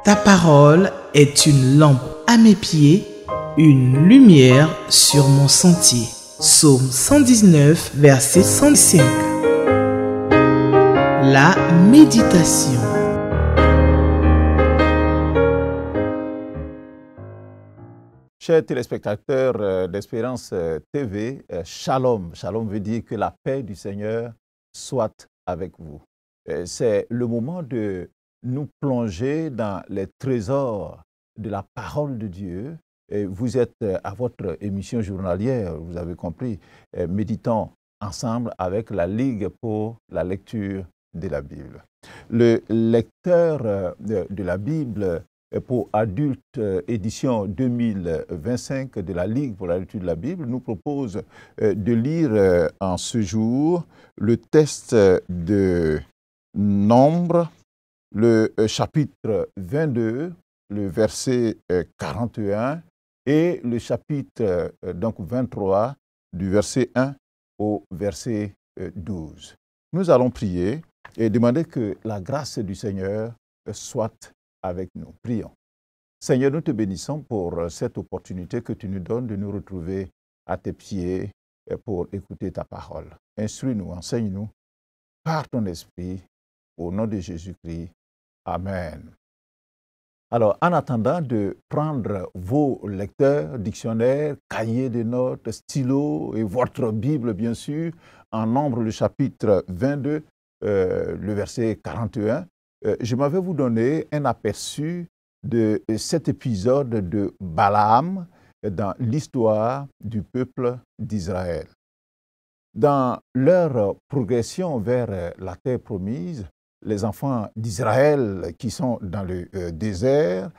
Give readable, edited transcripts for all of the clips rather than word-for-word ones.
Ta parole est une lampe à mes pieds, une lumière sur mon sentier. Psaume 119, verset 105. La méditation. Chers téléspectateurs d'Espérance TV, Shalom. Shalom veut dire que la paix du Seigneur soit avec vous. C'est le moment de nous plonger dans les trésors de la parole de Dieu. Et vous êtes à votre émission journalière, vous avez compris, méditons ensemble avec la Ligue pour la lecture de la Bible. Le lecteur de la Bible pour adultes, édition 2025 de la Ligue pour la lecture de la Bible, nous propose de lire en ce jour le texte de Nombre, le chapitre 22, le verset 41 et le chapitre donc 23 du verset 1 au verset 12. Nous allons prier et demander que la grâce du Seigneur soit avec nous. Prions. Seigneur, nous te bénissons pour cette opportunité que tu nous donnes de nous retrouver à tes pieds pour écouter ta parole. Instruis-nous, enseigne-nous par ton esprit, au nom de Jésus-Christ. Amen. Alors, en attendant de prendre vos lecteurs, dictionnaires, cahiers de notes, stylos et votre Bible, bien sûr, en Nombre, le chapitre 22, le verset 41, je m'avais vous donner un aperçu de cet épisode de Balaam dans l'histoire du peuple d'Israël. Dans leur progression vers la terre promise, les enfants d'Israël qui sont dans le désert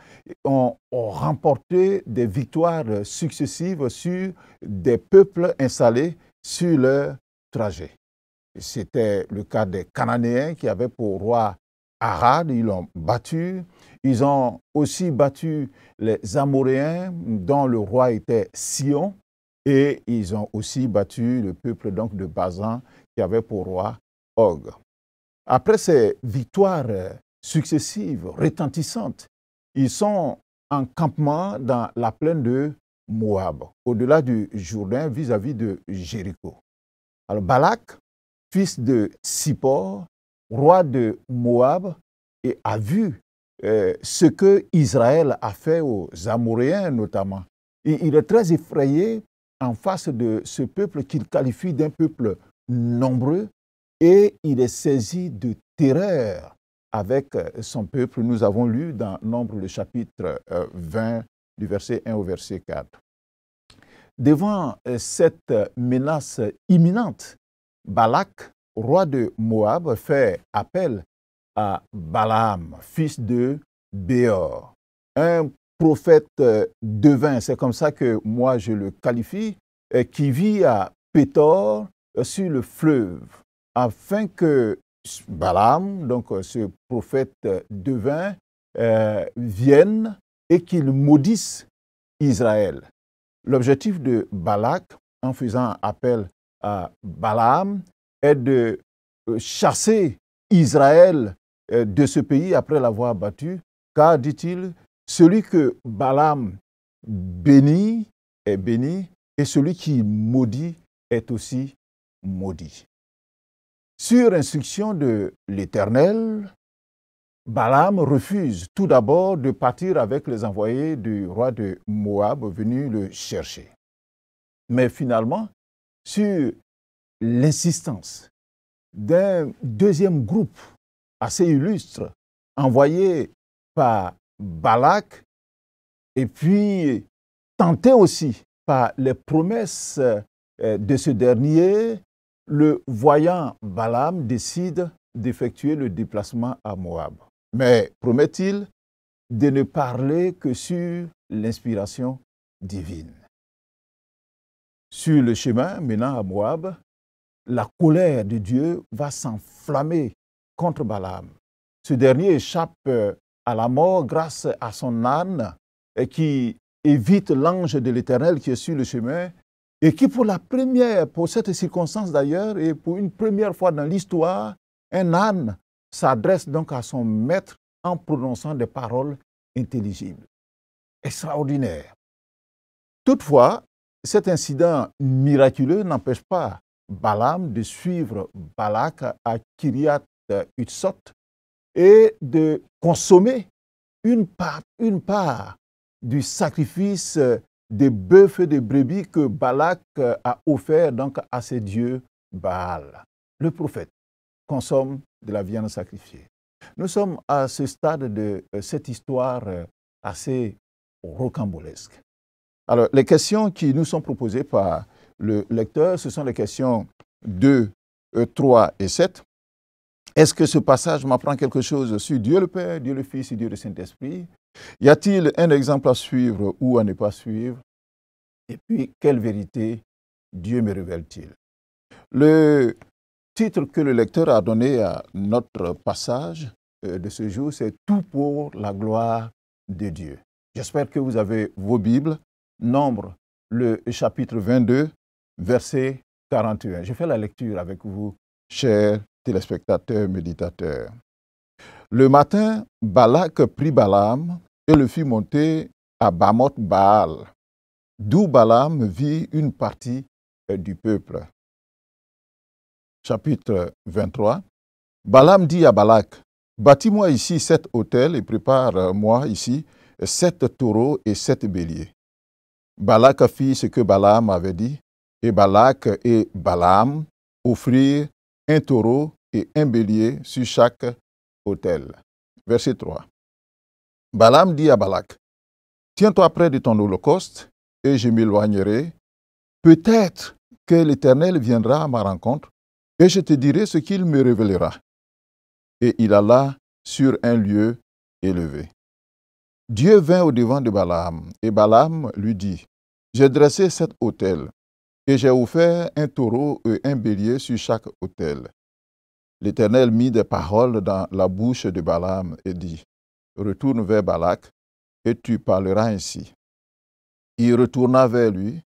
ont remporté des victoires successives sur des peuples installés sur leur trajet. C'était le cas des Cananéens qui avaient pour roi Arad, ils l'ont battu. Ils ont aussi battu les Amoréens dont le roi était Sion. Et ils ont aussi battu le peuple donc de Basan qui avait pour roi Og. Après ces victoires successives, retentissantes, ils sont en campement dans la plaine de Moab, au-delà du Jourdain, vis-à-vis de Jéricho. Alors Balak, fils de Sippor, roi de Moab, et a vu ce que Israël a fait aux Amoréens notamment. Et il est très effrayé en face de ce peuple qu'il qualifie d'un peuple nombreux, et il est saisi de terreur avec son peuple. Nous avons lu dans Nombre le chapitre 20, du verset 1 au verset 4. Devant cette menace imminente, Balak, roi de Moab, fait appel à Balaam, fils de Béor, un prophète devin, c'est comme ça que moi je le qualifie, qui vit à Pétor sur le fleuve, afin que Balaam, donc ce prophète devin, vienne et qu'il maudisse Israël. L'objectif de Balak, en faisant appel à Balaam, est de chasser Israël de ce pays après l'avoir battu, car, dit-il, celui que Balaam bénit est béni, et celui qui maudit est aussi maudit. Sur instruction de l'Éternel, Balaam refuse tout d'abord de partir avec les envoyés du roi de Moab venus le chercher. Mais finalement, sur l'insistance d'un deuxième groupe assez illustre, envoyé par Balak, et puis tenté aussi par les promesses de ce dernier, le voyant Balaam décide d'effectuer le déplacement à Moab. Mais promet-il de ne parler que sur l'inspiration divine. Sur le chemin menant à Moab, la colère de Dieu va s'enflammer contre Balaam. Ce dernier échappe à la mort grâce à son âne qui évite l'ange de l'Éternel qui est sur le chemin et qui pour cette circonstance d'ailleurs, et pour une première fois dans l'histoire, un âne s'adresse donc à son maître en prononçant des paroles intelligible. Extraordinaire. Toutefois, cet incident miraculeux n'empêche pas Balaam de suivre Balak à Kiriath Hutsot et de consommer une part du sacrifice des bœufs et des brebis que Balak a offert donc à ses dieux Baal. Le prophète consomme de la viande sacrifiée. Nous sommes à ce stade de cette histoire assez rocambolesque. Alors, les questions qui nous sont proposées par le lecteur, ce sont les questions 2, 3 et 7. Est-ce que ce passage m'apprend quelque chose sur Dieu le Père, Dieu le Fils et Dieu le Saint-Esprit? Y a-t-il un exemple à suivre ou à ne pas suivre? Et puis, quelle vérité Dieu me révèle-t-il? Le titre que le lecteur a donné à notre passage de ce jour, c'est « Tout pour la gloire de Dieu ». J'espère que vous avez vos Bibles. Nombre, le chapitre 22, verset 41. Je fais la lecture avec vous, chers téléspectateurs, méditateurs. Le matin, Balak prit Balaam et le fit monter à Bamoth Baal, d'où Balaam vit une partie du peuple. Chapitre 23. Balaam dit à Balak, « Bâtis-moi ici 7 autels et prépare-moi ici 7 taureaux et 7 béliers. » Balak fit ce que Balaam avait dit, et Balak et Balaam offrirent un taureau et un bélier sur chaque autel. Verset 3. Balaam dit à Balak, « Tiens-toi près de ton holocauste, et je m'éloignerai. Peut-être que l'Éternel viendra à ma rencontre, et je te dirai ce qu'il me révélera. » Et il alla sur un lieu élevé. Dieu vint au-devant de Balaam, et Balaam lui dit, « J'ai dressé 7 autels, et j'ai offert un taureau et un bélier sur chaque autel. » L'Éternel mit des paroles dans la bouche de Balaam et dit, « Retourne vers Balak, et tu parleras ainsi. » Il retourna vers lui,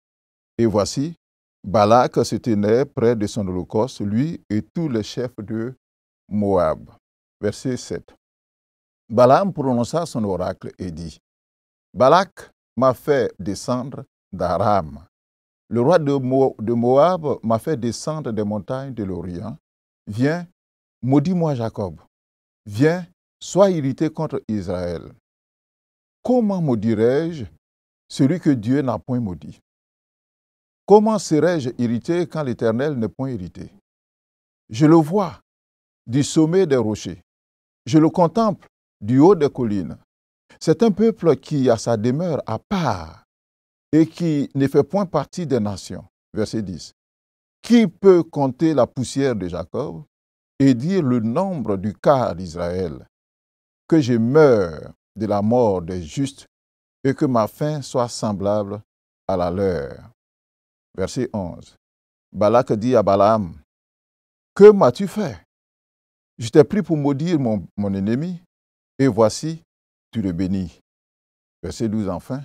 et voici, Balak se tenait près de son holocauste, lui et tous les chefs de Moab. Verset 7. Balaam prononça son oracle et dit, « Balak m'a fait descendre d'Aram. Le roi de Moab m'a fait descendre des montagnes de l'Orient. Viens, maudis-moi Jacob. Viens, sois irrité contre Israël. Comment maudirais-je celui que Dieu n'a point maudit? Comment serais-je irrité quand l'Éternel n'est point irrité? Je le vois du sommet des rochers. Je le contemple du haut des collines. C'est un peuple qui a sa demeure à part et qui ne fait point partie des nations. Verset 10. Qui peut compter la poussière de Jacob et dire le nombre du quart d'Israël? Que je meure de la mort des justes et que ma fin soit semblable à la leur. Verset 11. Balak dit à Balaam, « Que m'as-tu fait? Je t'ai pris pour maudire mon ennemi, et voici, tu le bénis. » Verset 12 enfin.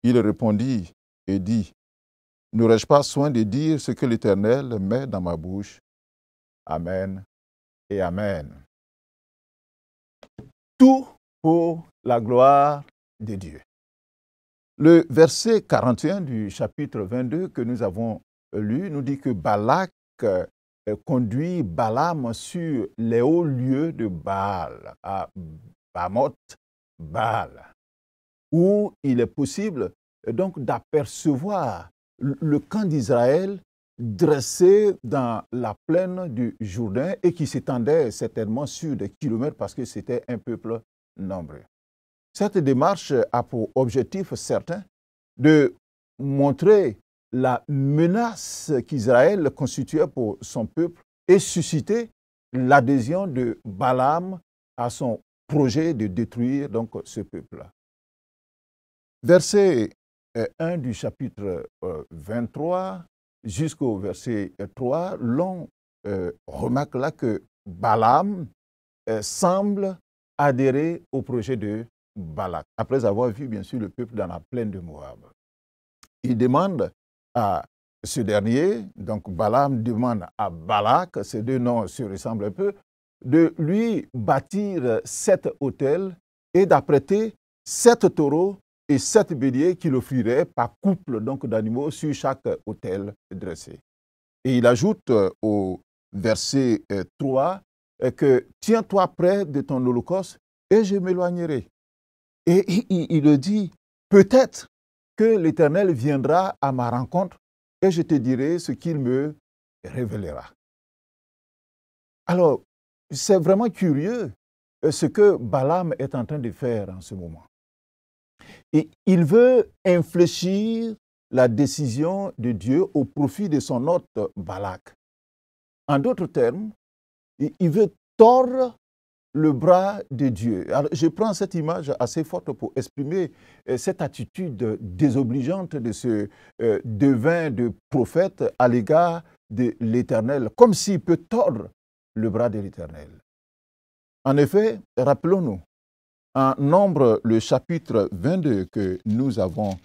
Il répondit et dit, « N'aurais-je pas soin de dire ce que l'Éternel met dans ma bouche? Amen et Amen. » Tout pour la gloire de Dieu. Le verset 41 du chapitre 22 que nous avons lu nous dit que Balak conduit Balaam sur les hauts lieux de Baal, à Bamoth Baal, où il est possible donc d'apercevoir le camp d'Israël dressé dans la plaine du Jourdain et qui s'étendait certainement sur des kilomètres parce que c'était un peuple nombreux. Cette démarche a pour objectif certain de montrer la menace qu'Israël constituait pour son peuple et susciter l'adhésion de Balaam à son projet de détruire donc ce peuple. Verset 1 du chapitre 23 jusqu'au verset 3, l'on remarque là que Balaam semble adhérer au projet de Balak, après avoir vu bien sûr le peuple dans la plaine de Moab. Il demande à ce dernier, donc Balaam demande à Balak, ces deux noms se ressemblent un peu, de lui bâtir 7 autels et d'apprêter 7 taureaux et 7 béliers qu'il offrirait par couple donc d'animaux sur chaque autel dressé. Et il ajoute au verset 3 que « Tiens-toi près de ton holocauste et je m'éloignerai. » Et il le dit « Peut-être que l'Éternel viendra à ma rencontre et je te dirai ce qu'il me révélera. » Alors, c'est vraiment curieux ce que Balaam est en train de faire en ce moment. Et il veut infléchir la décision de Dieu au profit de son hôte Balak. En d'autres termes, il veut tordre le bras de Dieu. Alors, je prends cette image assez forte pour exprimer cette attitude désobligeante de ce devin de prophète à l'égard de l'Éternel, comme s'il peut tordre le bras de l'Éternel. En effet, rappelons-nous, en Nombre, le chapitre 22 que nous avons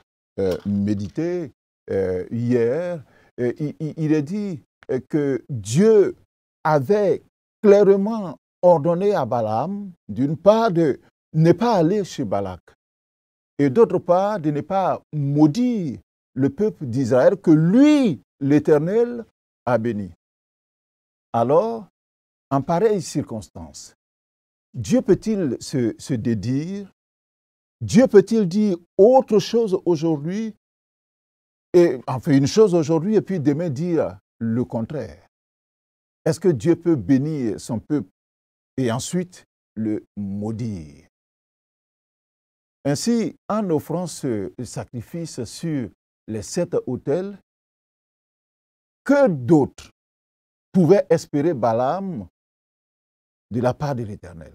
médité hier, il est dit que Dieu avait clairement ordonné à Balaam, d'une part, de ne pas aller chez Balak, et d'autre part, de ne pas maudire le peuple d'Israël que lui, l'Éternel, a béni. Alors, en pareille circonstance, Dieu peut-il se dédire? Dieu peut-il dire autre chose aujourd'hui, et enfin une chose aujourd'hui, et puis demain dire le contraire? Est-ce que Dieu peut bénir son peuple et ensuite le maudire? Ainsi, en offrant ce sacrifice sur les 7 autels, que d'autres pouvaient espérer Balaam de la part de l'Éternel?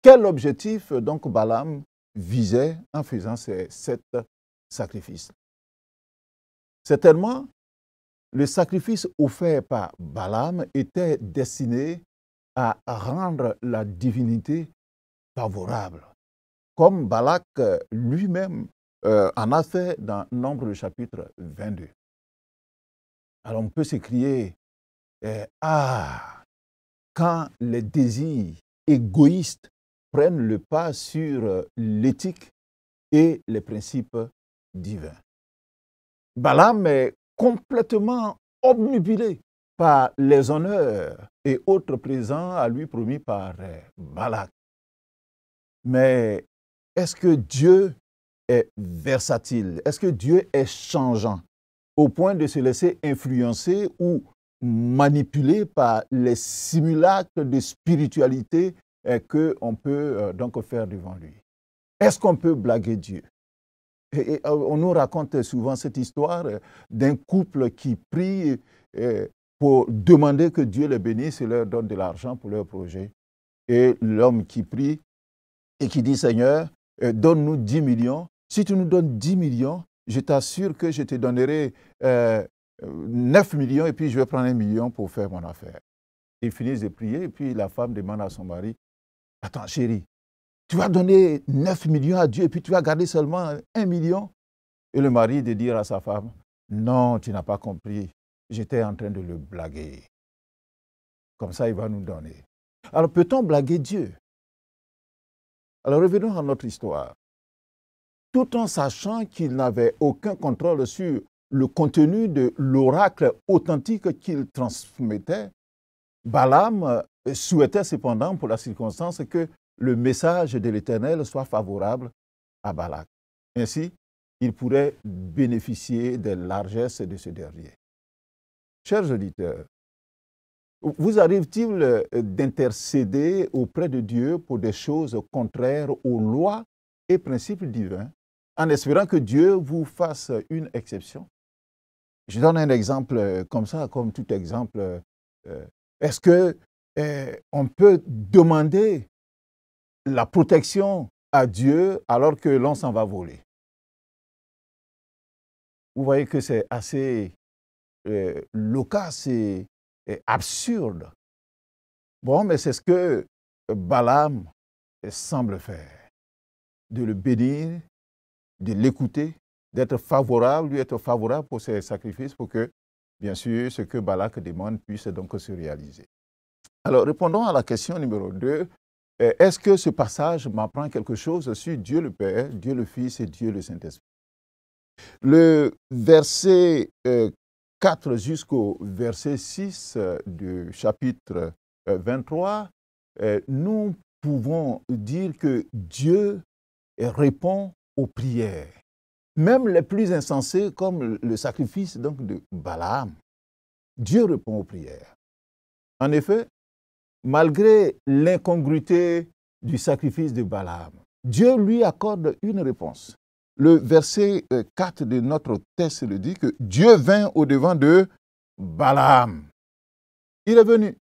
Quel objectif donc Balaam visait en faisant ces 7 sacrifices? Certainement, le sacrifice offert par Balaam était destiné à rendre la divinité favorable, comme Balak lui-même en a fait dans Nombre le chapitre 22. Alors on peut s'écrier « Ah, quand les désirs égoïstes prennent le pas sur l'éthique et les principes divins. » Balaam est complètement obnubilé par les honneurs et autres présents à lui promis par Balak. Mais est-ce que Dieu est versatile? Est-ce que Dieu est changeant au point de se laisser influencer ou manipuler par les simulacres de spiritualité qu'on peut donc faire devant lui? Est-ce qu'on peut blaguer Dieu? Et on nous raconte souvent cette histoire d'un couple qui prie pour demander que Dieu les bénisse et leur donne de l'argent pour leur projet. Et l'homme qui prie et qui dit « Seigneur, donne-nous 10 millions. Si tu nous donnes 10 millions, je t'assure que je te donnerai 9 millions et puis je vais prendre 1 million pour faire mon affaire. » Ils finissent de prier et puis la femme demande à son mari « Attends chérie, tu vas donner 9 millions à Dieu et puis tu vas garder seulement 1 million ?» Et le mari de dire à sa femme « Non, tu n'as pas compris, j'étais en train de le blaguer. Comme ça, il va nous donner. » Alors peut-on blaguer Dieu? Alors revenons à notre histoire. Tout en sachant qu'il n'avait aucun contrôle sur le contenu de l'oracle authentique qu'il transmettait, Balaam souhaitait cependant, pour la circonstance, que le message de l'Éternel soit favorable à Balak. Ainsi, il pourrait bénéficier des largesses de ce dernier. Chers auditeurs, vous arrive-t-il d'intercéder auprès de Dieu pour des choses contraires aux lois et principes divins, en espérant que Dieu vous fasse une exception? Je donne un exemple comme ça, comme tout exemple. Est-ce qu'on peut demander la protection à Dieu alors que l'on s'en va voler? Vous voyez que c'est assez loquace et absurde. Bon, mais c'est ce que Balaam semble faire, de le bénir, de l'écouter, d'être favorable, lui être favorable pour ses sacrifices pour que, bien sûr, ce que Balak demande puisse donc se réaliser. Alors, répondons à la question numéro 2. est-ce que ce passage m'apprend quelque chose sur Dieu le Père, Dieu le Fils et Dieu le Saint-Esprit? Le verset 4 jusqu'au verset 6 du chapitre 23, nous pouvons dire que Dieu répond aux prières, même les plus insensées comme le sacrifice donc, de Balaam. Dieu répond aux prières. En effet, malgré l'incongruité du sacrifice de Balaam, Dieu lui accorde une réponse. Le verset 4 de notre texte le dit que Dieu vint au-devant de Balaam. Il est venu.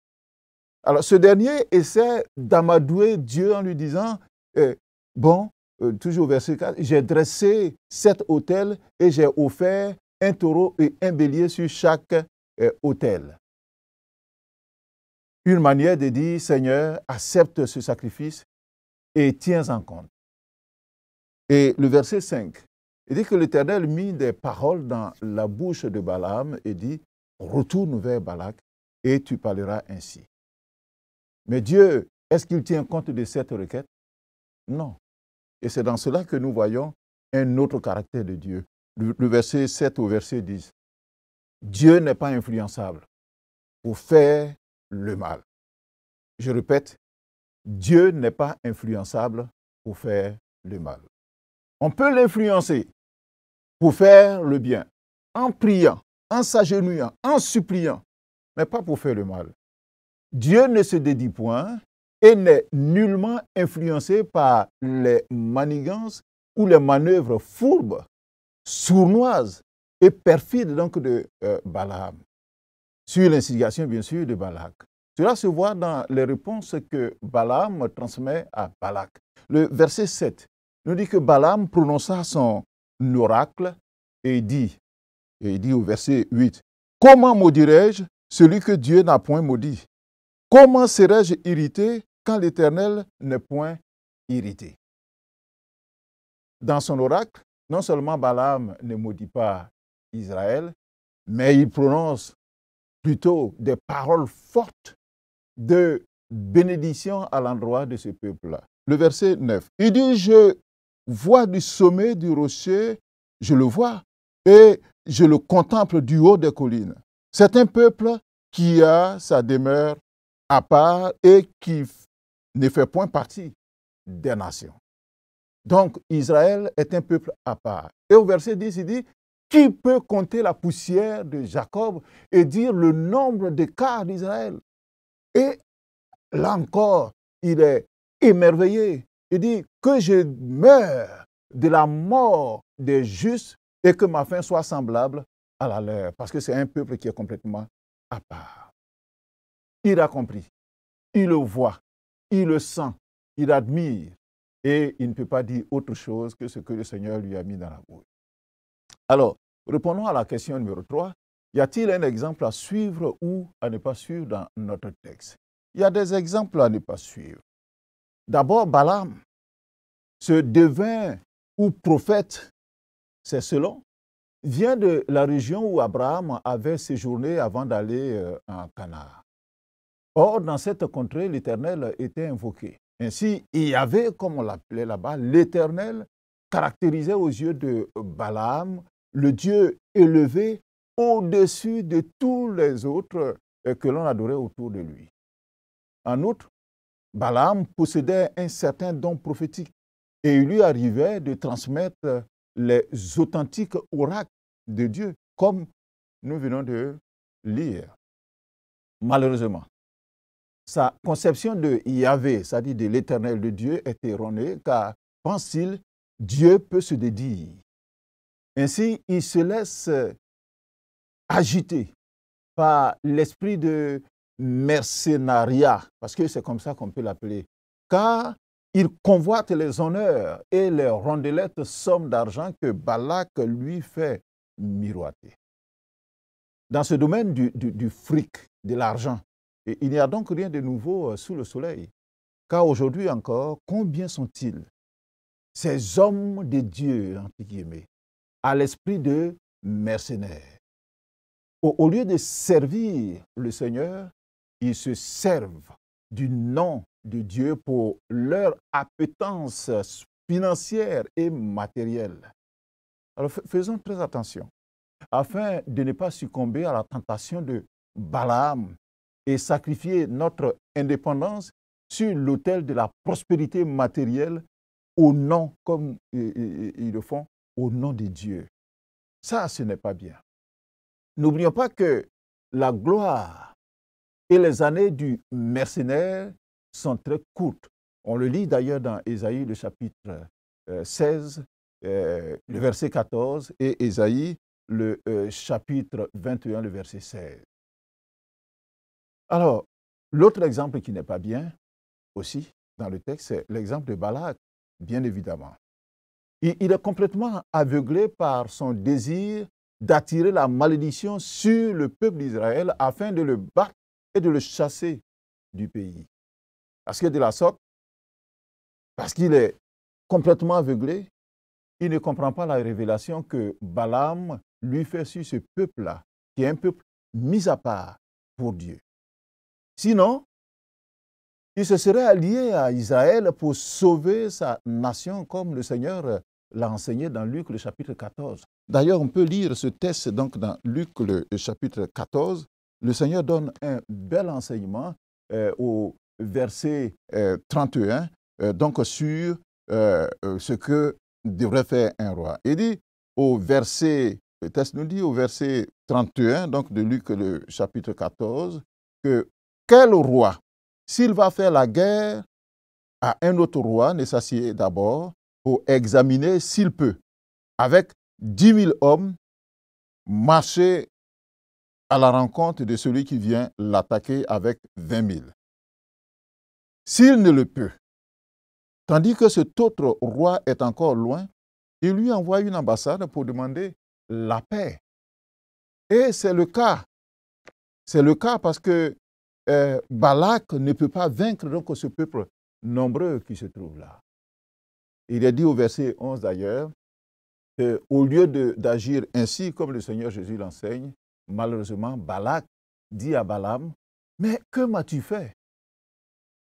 Alors, ce dernier essaie d'amadouer Dieu en lui disant, toujours verset 4, j'ai dressé 7 autels et j'ai offert un taureau et un bélier sur chaque autel. Une manière de dire, Seigneur, accepte ce sacrifice et tiens en compte. Et le verset 5, il dit que l'Éternel mit des paroles dans la bouche de Balaam et dit, retourne vers Balak et tu parleras ainsi. Mais Dieu, est-ce qu'il tient compte de cette requête? Non. Et c'est dans cela que nous voyons un autre caractère de Dieu. Le verset 7 au verset 10. Dieu n'est pas influençable pour faire le mal. Je répète, Dieu n'est pas influençable pour faire le mal. On peut l'influencer pour faire le bien, en priant, en s'agenouillant, en suppliant, mais pas pour faire le mal. Dieu ne se dédie point et n'est nullement influencé par les manigances ou les manœuvres fourbes, sournoises et perfides donc de Balaam, sur l'instigation bien sûr de Balak. Cela se voit dans les réponses que Balaam transmet à Balak. Le verset 7 nous dit que Balaam prononça son oracle et dit au verset 8, « Comment maudirais-je celui que Dieu n'a point maudit? Comment serais-je irrité quand l'Éternel n'est point irrité? » Dans son oracle, non seulement Balaam ne maudit pas Israël, mais il prononce plutôt des paroles fortes de bénédiction à l'endroit de ce peuple-là. Le verset 9, il dit, « Je vois du sommet du rocher, je le vois, et je le contemple du haut des collines. C'est un peuple qui a sa demeure à part et qui ne fait point partie des nations. » Donc, Israël est un peuple à part. Et au verset 10, il dit, « Qui peut compter la poussière de Jacob et dire le nombre des quarts d'Israël? » Et là encore, il est émerveillé. Il dit, « Que je meure de la mort des justes et que ma fin soit semblable à la leur. » Parce que c'est un peuple qui est complètement à part. Il a compris, il le voit, il le sent, il admire et il ne peut pas dire autre chose que ce que le Seigneur lui a mis dans la bouche. Alors, répondons à la question numéro 3. Y a-t-il un exemple à suivre ou à ne pas suivre dans notre texte? Il y a des exemples à ne pas suivre. D'abord, Balaam, ce devin ou prophète, c'est selon, vient de la région où Abraham avait séjourné avant d'aller en Canaan. Or, dans cette contrée, l'Éternel était invoqué. Ainsi, il y avait, comme on l'appelait là-bas, l'Éternel caractérisé aux yeux de Balaam, le Dieu élevé au-dessus de tous les autres que l'on adorait autour de lui. En outre, Balaam possédait un certain don prophétique et il lui arrivait de transmettre les authentiques oracles de Dieu, comme nous venons de lire. Malheureusement, sa conception de Yahvé, c'est-à-dire de l'Éternel de Dieu, est erronée, car, pense-t-il, Dieu peut se dédier. Ainsi, il se laisse agiter par l'esprit de mercenariat, parce que c'est comme ça qu'on peut l'appeler, car il convoite les honneurs et les rondelettes sommes d'argent que Balak lui fait miroiter. Dans ce domaine du fric, de l'argent, il n'y a donc rien de nouveau sous le soleil, car aujourd'hui encore, combien sont-ils, ces hommes de Dieu, entre guillemets, à l'esprit de mercenaires? Au lieu de servir le Seigneur, ils se servent du nom de Dieu pour leur appétence financière et matérielle. Alors faisons très attention, afin de ne pas succomber à la tentation de Balaam et sacrifier notre indépendance sur l'autel de la prospérité matérielle au nom, comme ils le font, au nom de Dieu. Ça, ce n'est pas bien. N'oublions pas que la gloire et les années du mercenaire sont très courtes. On le lit d'ailleurs dans Ésaïe, le chapitre 16, le verset 14, et Ésaïe, le chapitre 21, le verset 16. Alors, l'autre exemple qui n'est pas bien aussi dans le texte, c'est l'exemple de Balak, bien évidemment. Il est complètement aveuglé par son désir d'attirer la malédiction sur le peuple d'Israël afin de le battre et de le chasser du pays. Parce que de la sorte, parce qu'il est complètement aveuglé, il ne comprend pas la révélation que Balaam lui fait sur ce peuple-là, qui est un peuple mis à part pour Dieu. Sinon, il se serait allié à Israël pour sauver sa nation, comme le Seigneur l'a enseigné dans Luc, le chapitre 14. D'ailleurs, on peut lire ce texte donc, dans Luc, le chapitre 14. Le Seigneur donne un bel enseignement au verset 31, donc sur ce que devrait faire un roi. Il dit le texte nous dit au verset 31, donc de Luc, le chapitre 14, que quel roi, s'il va faire la guerre à un autre roi, ne s'assied d'abord pour examiner s'il peut, avec 10 000 hommes, marcher à la rencontre de celui qui vient l'attaquer avec 20 000. S'il ne le peut, tandis que cet autre roi est encore loin, il lui envoie une ambassade pour demander la paix. Et c'est le cas. C'est le cas parce que Balak ne peut pas vaincre donc ce peuple nombreux qui se trouve là. Il est dit au verset 11 d'ailleurs, qu'au lieu d'agir ainsi comme le Seigneur Jésus l'enseigne, malheureusement, Balak dit à Balaam, « Mais que m'as-tu fait?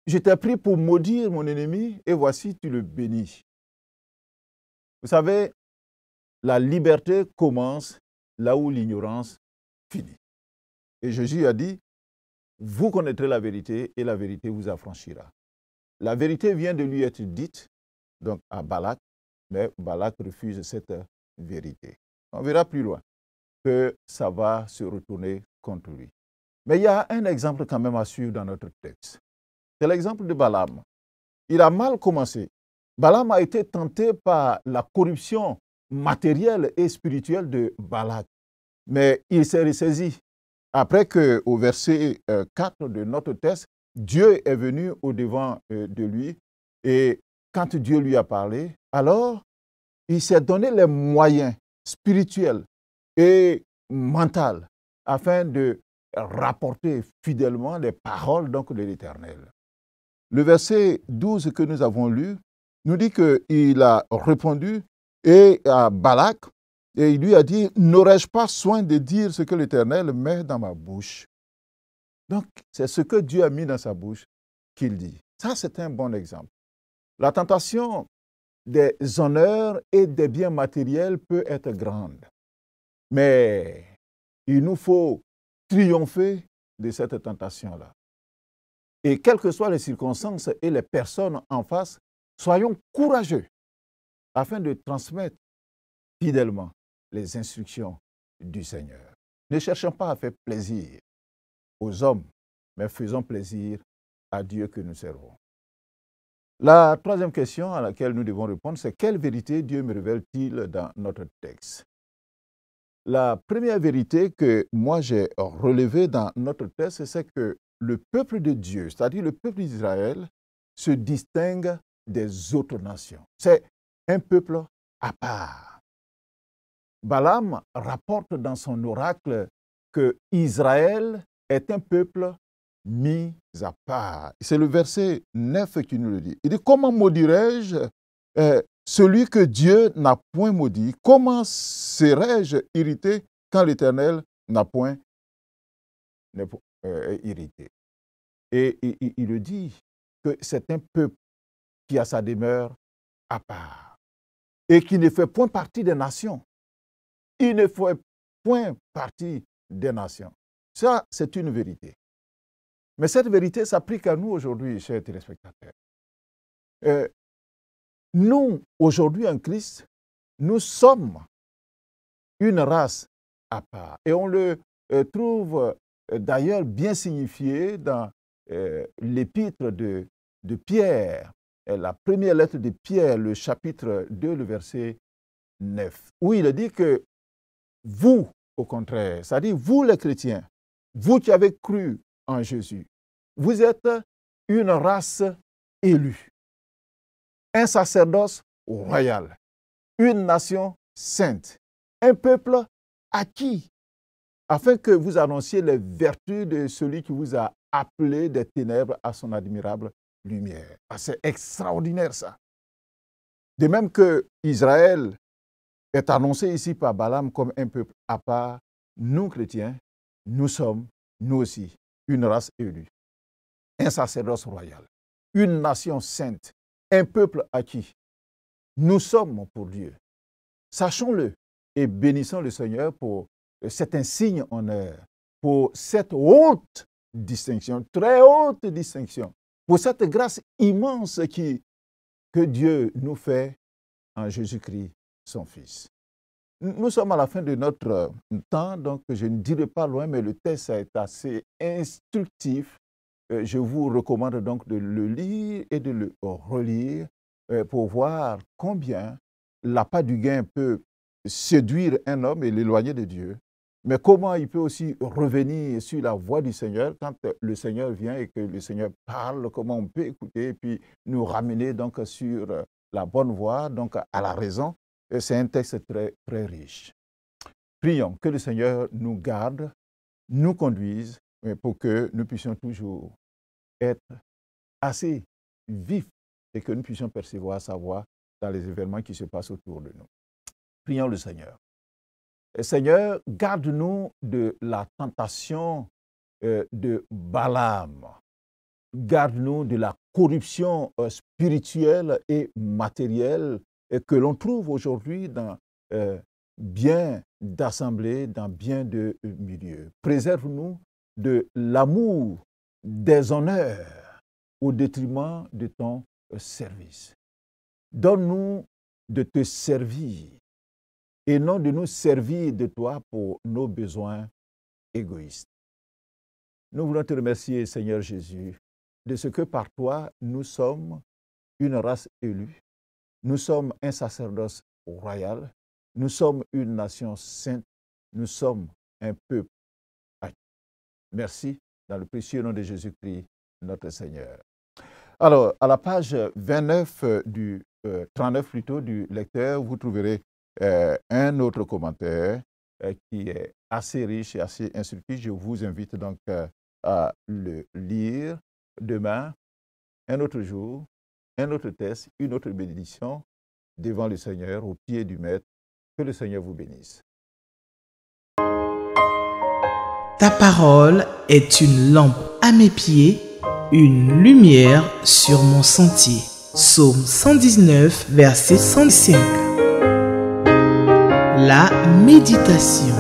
Je t'ai pris pour maudire mon ennemi et voici, tu le bénis. » Vous savez, la liberté commence là où l'ignorance finit. Et Jésus a dit, vous connaîtrez la vérité et la vérité vous affranchira. La vérité vient de lui être dite, donc à Balak, mais Balak refuse cette vérité. On verra plus loin que ça va se retourner contre lui. Mais il y a un exemple quand même à suivre dans notre texte. C'est l'exemple de Balaam. Il a mal commencé. Balaam a été tenté par la corruption matérielle et spirituelle de Balak. Mais il s'est ressaisi. Après qu'au verset 4 de notre texte, Dieu est venu au-devant de lui et quand Dieu lui a parlé, alors il s'est donné les moyens spirituels et mentaux afin de rapporter fidèlement les paroles donc, de l'Éternel. Le verset 12 que nous avons lu nous dit qu'il a répondu et à Balak, et il lui a dit, n'aurais-je pas soin de dire ce que l'Éternel met dans ma bouche? Donc, c'est ce que Dieu a mis dans sa bouche qu'il dit. Ça, c'est un bon exemple. La tentation des honneurs et des biens matériels peut être grande. Mais il nous faut triompher de cette tentation-là. Et quelles que soient les circonstances et les personnes en face, soyons courageux afin de transmettre fidèlement les instructions du Seigneur. Ne cherchons pas à faire plaisir aux hommes, mais faisons plaisir à Dieu que nous servons. La troisième question à laquelle nous devons répondre, c'est quelle vérité Dieu me révèle-t-il dans notre texte? La première vérité que moi j'ai relevée dans notre texte, c'est que le peuple de Dieu, c'est-à-dire le peuple d'Israël, se distingue des autres nations. C'est un peuple à part. Balaam rapporte dans son oracle que Israël est un peuple mis à part. C'est le verset 9 qui nous le dit. Il dit, comment maudirais-je celui que Dieu n'a point maudit? Comment serais-je irrité quand l'Éternel n'a point irrité? Et il le dit que c'est un peuple qui a sa demeure à part et qui ne fait point partie des nations. Il ne fait point partie des nations. Ça, c'est une vérité. Mais cette vérité s'applique à nous aujourd'hui, chers téléspectateurs. Nous, aujourd'hui en Christ, nous sommes une race à part. Et on le trouve d'ailleurs bien signifié dans l'épître de Pierre, la première lettre de Pierre, le chapitre 2, le verset 9, où il dit que vous, au contraire, c'est-à-dire vous les chrétiens, vous qui avez cru en Jésus, vous êtes une race élue, un sacerdoce royal, une nation sainte, un peuple acquis, afin que vous annonciez les vertus de celui qui vous a appelé des ténèbres à son admirable lumière. Ah, c'est extraordinaire ça. De même que Israël est annoncé ici par Balaam comme un peuple à part, nous chrétiens, nous sommes, nous aussi, une race élue, un sacerdoce royal, une nation sainte, un peuple acquis. Nous sommes pour Dieu. Sachons-le et bénissons le Seigneur pour cet insigne honneur, pour cette haute distinction, très haute distinction, pour cette grâce immense que Dieu nous fait en Jésus-Christ, son Fils. Nous sommes à la fin de notre temps, donc je ne dirai pas loin, mais le texte est assez instructif. Je vous recommande donc de le lire et de le relire pour voir combien l'appât du gain peut séduire un homme et l'éloigner de Dieu, mais comment il peut aussi revenir sur la voie du Seigneur quand le Seigneur vient et que le Seigneur parle, comment on peut écouter et puis nous ramener donc sur la bonne voie, donc à la raison. C'est un texte très, très riche. Prions que le Seigneur nous garde, nous conduise pour que nous puissions toujours être assez vifs et que nous puissions percevoir sa voix dans les événements qui se passent autour de nous. Prions le Seigneur. Seigneur, garde-nous de la tentation de Balaam. Garde-nous de la corruption spirituelle et matérielle que l'on trouve aujourd'hui dans bien d'assemblées, dans bien de milieux. Préserve-nous de l'amour des honneurs au détriment de ton service. Donne-nous de te servir et non de nous servir de toi pour nos besoins égoïstes. Nous voulons te remercier, Seigneur Jésus, de ce que par toi, nous sommes une race élue, nous sommes un sacerdoce royal, nous sommes une nation sainte, nous sommes un peuple acquis. Merci, dans le précieux nom de Jésus-Christ, notre Seigneur. Alors, à la page 29 39 plutôt du lecteur, vous trouverez un autre commentaire qui est assez riche et assez instructif. Je vous invite donc à le lire demain, un autre jour, un autre texte, une autre bénédiction devant le Seigneur, au pied du Maître. Que le Seigneur vous bénisse. Ta parole est une lampe à mes pieds, une lumière sur mon sentier. Psaume 119, verset 105. La méditation.